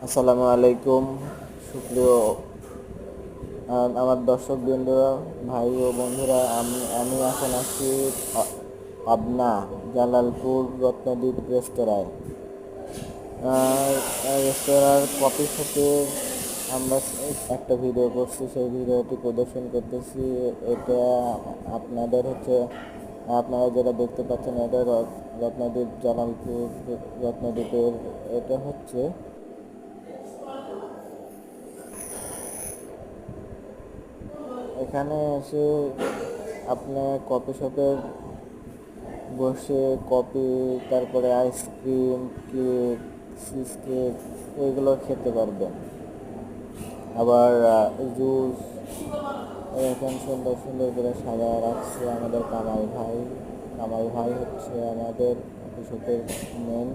আসসালামু আলাইকুম সুপ্রিয় আমার দর্শকবৃন্দ, ভাই ও বন্ধুরা। আমি এখন আছি পাবনা জালালপুর রত্নদ্বীপ রেস্তোরাঁয়। রেস্তোরাঁর কফি শপে আমরা একটা ভিডিও করছি, সেই ভিডিওটি প্রদর্শন করতেছি। এটা আপনারা যেটা দেখতে পাচ্ছেন, এটা রত্নদ্বীপ জালালপুর রত্নদ্বীপের। এটা হচ্ছে এখানে এসে আপনি কফি শপে বসে কফি, তারপরে আইসক্রিম, কেক, চিজ কেক এগুলো খেতে পারবেন। আবার জুস এখন সুন্দর সুন্দর করে সাজায় রাখছে আমাদের কামাল ভাই। কামাল ভাই হচ্ছে আমাদের কফি শপের মেন